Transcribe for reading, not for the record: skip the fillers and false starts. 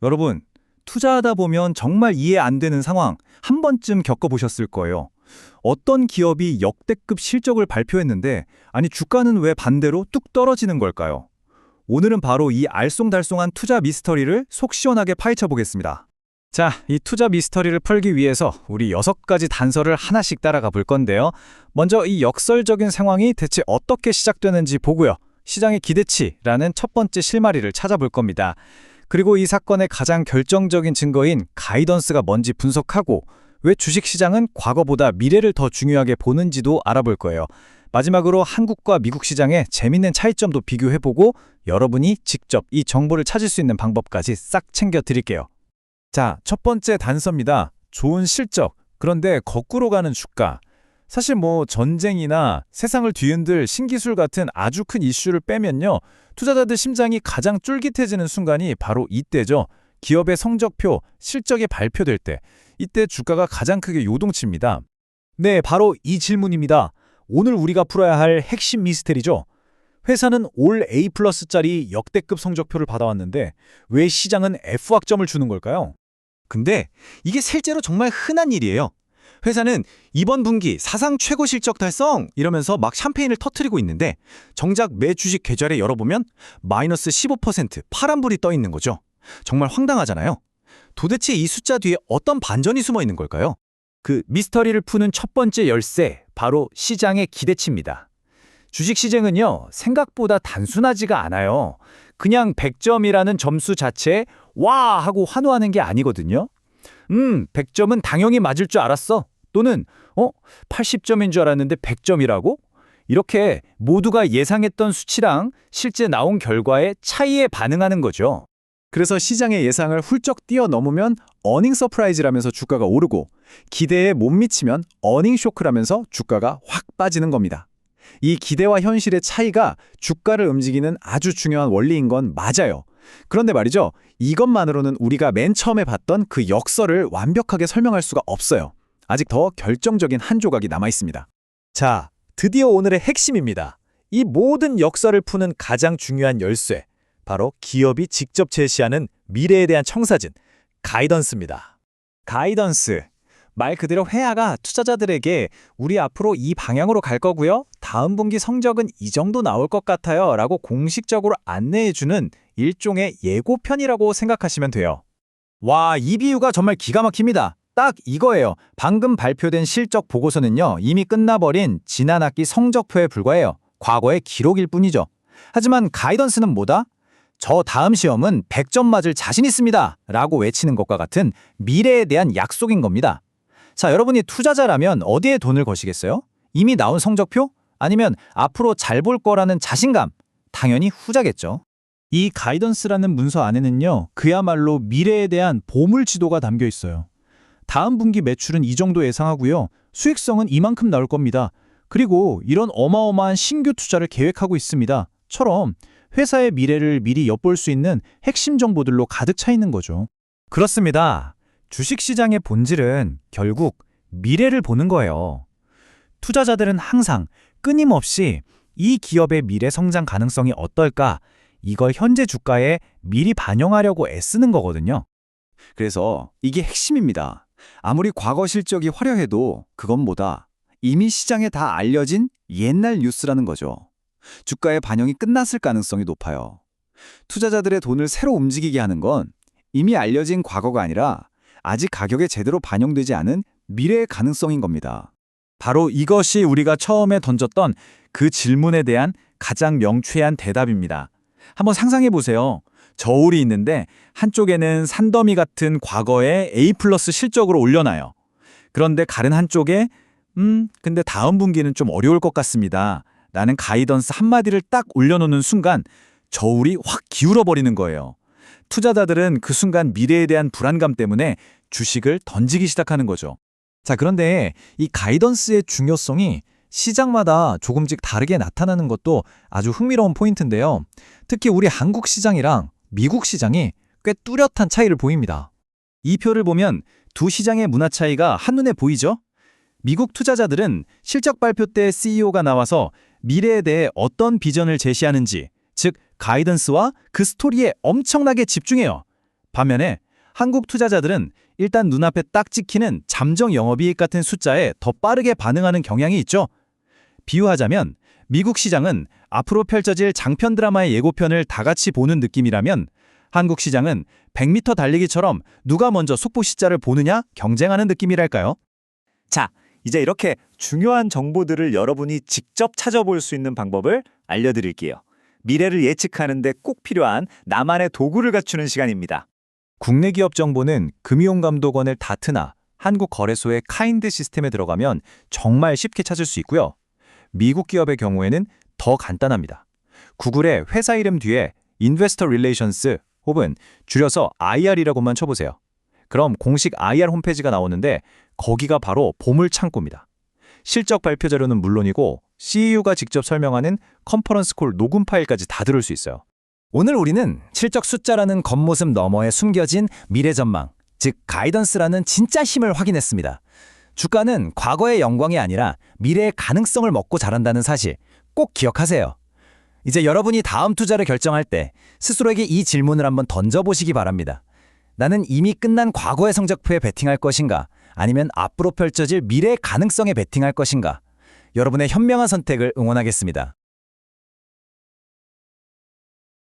여러분, 투자하다 보면 정말 이해 안 되는 상황 한 번쯤 겪어보셨을 거예요. 어떤 기업이 역대급 실적을 발표했는데, 아니 주가는 왜 반대로 뚝 떨어지는 걸까요? 오늘은 바로 이 알쏭달쏭한 투자 미스터리를 속 시원하게 파헤쳐 보겠습니다. 자, 이 투자 미스터리를 풀기 위해서 우리 6가지 단서를 하나씩 따라가 볼 건데요. 먼저 이 역설적인 상황이 대체 어떻게 시작되는지 보고요. 시장의 기대치라는 첫 번째 실마리를 찾아볼 겁니다. 그리고 이 사건의 가장 결정적인 증거인 가이던스가 뭔지 분석하고 왜 주식시장은 과거보다 미래를 더 중요하게 보는지도 알아볼 거예요. 마지막으로 한국과 미국 시장의 재밌는 차이점도 비교해보고 여러분이 직접 이 정보를 찾을 수 있는 방법까지 싹 챙겨드릴게요. 자, 첫 번째 단서입니다. 좋은 실적, 그런데 거꾸로 가는 주가. 사실 전쟁이나 세상을 뒤흔들 신기술 같은 아주 큰 이슈를 빼면요. 투자자들 심장이 가장 쫄깃해지는 순간이 바로 이때죠. 기업의 성적표, 실적이 발표될 때. 이때 주가가 가장 크게 요동칩니다. 네, 바로 이 질문입니다. 오늘 우리가 풀어야 할 핵심 미스테리죠. 회사는 올 A+짜리 역대급 성적표를 받아왔는데 왜 시장은 F학점을 주는 걸까요? 근데 이게 실제로 정말 흔한 일이에요. 회사는 이번 분기 사상 최고 실적 달성 이러면서 막 샴페인을 터뜨리고 있는데 정작 매 주식 계좌를 열어보면 마이너스 15% 파란불이 떠 있는 거죠. 정말 황당하잖아요. 도대체 이 숫자 뒤에 어떤 반전이 숨어 있는 걸까요? 그 미스터리를 푸는 첫 번째 열쇠, 바로 시장의 기대치입니다. 주식 시장은요, 생각보다 단순하지가 않아요. 그냥 100점이라는 점수 자체에 와! 하고 환호하는 게 아니거든요. 100점은 당연히 맞을 줄 알았어. 또는 80점인 줄 알았는데 100점이라고? 이렇게 모두가 예상했던 수치랑 실제 나온 결과의 차이에 반응하는 거죠. 그래서 시장의 예상을 훌쩍 뛰어넘으면 어닝 서프라이즈라면서 주가가 오르고, 기대에 못 미치면 어닝 쇼크라면서 주가가 확 빠지는 겁니다. 이 기대와 현실의 차이가 주가를 움직이는 아주 중요한 원리인 건 맞아요. 그런데 말이죠, 이것만으로는 우리가 맨 처음에 봤던 그 역설을 완벽하게 설명할 수가 없어요. 아직 더 결정적인 한 조각이 남아있습니다. 자, 드디어 오늘의 핵심입니다. 이 모든 역설을 푸는 가장 중요한 열쇠, 바로 기업이 직접 제시하는 미래에 대한 청사진, 가이던스입니다. 가이던스. 말 그대로 회사가 투자자들에게 우리 앞으로 이 방향으로 갈 거고요. 다음 분기 성적은 이 정도 나올 것 같아요. 라고 공식적으로 안내해주는 일종의 예고편이라고 생각하시면 돼요. 와, 이 비유가 정말 기가 막힙니다. 딱 이거예요. 방금 발표된 실적 보고서는요, 이미 끝나버린 지난 학기 성적표에 불과해요. 과거의 기록일 뿐이죠. 하지만 가이던스는 뭐다? 저 다음 시험은 100점 맞을 자신 있습니다. 라고 외치는 것과 같은 미래에 대한 약속인 겁니다. 자, 여러분이 투자자라면 어디에 돈을 거시겠어요? 이미 나온 성적표? 아니면 앞으로 잘 볼 거라는 자신감? 당연히 후자겠죠. 이 가이던스라는 문서 안에는요, 그야말로 미래에 대한 보물 지도가 담겨 있어요. 다음 분기 매출은 이 정도 예상하고요. 수익성은 이만큼 나올 겁니다. 그리고 이런 어마어마한 신규 투자를 계획하고 있습니다. 처럼 회사의 미래를 미리 엿볼 수 있는 핵심 정보들로 가득 차 있는 거죠. 그렇습니다. 주식시장의 본질은 결국 미래를 보는 거예요. 투자자들은 항상 끊임없이 이 기업의 미래 성장 가능성이 어떨까, 이걸 현재 주가에 미리 반영하려고 애쓰는 거거든요. 그래서 이게 핵심입니다. 아무리 과거 실적이 화려해도 그건 뭐다? 이미 시장에 다 알려진 옛날 뉴스라는 거죠. 주가의 반영이 끝났을 가능성이 높아요. 투자자들의 돈을 새로 움직이게 하는 건 이미 알려진 과거가 아니라 아직 가격에 제대로 반영되지 않은 미래의 가능성인 겁니다. 바로 이것이 우리가 처음에 던졌던 그 질문에 대한 가장 명쾌한 대답입니다. 한번 상상해 보세요. 저울이 있는데 한쪽에는 산더미 같은 과거의 A+ 실적으로 올려놔요. 그런데 다른 한쪽에 근데 다음 분기는 좀 어려울 것 같습니다. 라는 가이던스 한마디를 딱 올려놓는 순간 저울이 확 기울어버리는 거예요. 투자자들은 그 순간 미래에 대한 불안감 때문에 주식을 던지기 시작하는 거죠. 자, 그런데 이 가이던스의 중요성이 시장마다 조금씩 다르게 나타나는 것도 아주 흥미로운 포인트인데요. 특히 우리 한국 시장이랑 미국 시장이 꽤 뚜렷한 차이를 보입니다. 이 표를 보면 두 시장의 문화 차이가 한눈에 보이죠? 미국 투자자들은 실적 발표 때 CEO가 나와서 미래에 대해 어떤 비전을 제시하는지, 즉 가이던스와 그 스토리에 엄청나게 집중해요. 반면에 한국 투자자들은 일단 눈앞에 딱 찍히는 잠정 영업이익 같은 숫자에 더 빠르게 반응하는 경향이 있죠. 비유하자면 미국 시장은 앞으로 펼쳐질 장편 드라마의 예고편을 다 같이 보는 느낌이라면 한국 시장은 100m 달리기처럼 누가 먼저 속보 시자를 보느냐 경쟁하는 느낌이랄까요? 자, 이제 이렇게 중요한 정보들을 여러분이 직접 찾아볼 수 있는 방법을 알려드릴게요. 미래를 예측하는 데 꼭 필요한 나만의 도구를 갖추는 시간입니다. 국내 기업 정보는 금융감독원을 다트나 한국거래소의 카인드 시스템에 들어가면 정말 쉽게 찾을 수 있고요. 미국 기업의 경우에는 더 간단합니다. 구글의 회사 이름 뒤에 Investor Relations 혹은 줄여서 IR이라고만 쳐보세요. 그럼 공식 IR 홈페이지가 나오는데 거기가 바로 보물창고입니다. 실적 발표 자료는 물론이고 CEO가 직접 설명하는 컨퍼런스 콜 녹음 파일까지 다 들을 수 있어요. 오늘 우리는 실적 숫자라는 겉모습 너머에 숨겨진 미래 전망, 즉 가이던스라는 진짜 힘을 확인했습니다. 주가는 과거의 영광이 아니라 미래의 가능성을 먹고 자란다는 사실 꼭 기억하세요. 이제 여러분이 다음 투자를 결정할 때 스스로에게 이 질문을 한번 던져보시기 바랍니다. 나는 이미 끝난 과거의 성적표에 베팅할 것인가? 아니면 앞으로 펼쳐질 미래의 가능성에 베팅할 것인가? 여러분의 현명한 선택을 응원하겠습니다.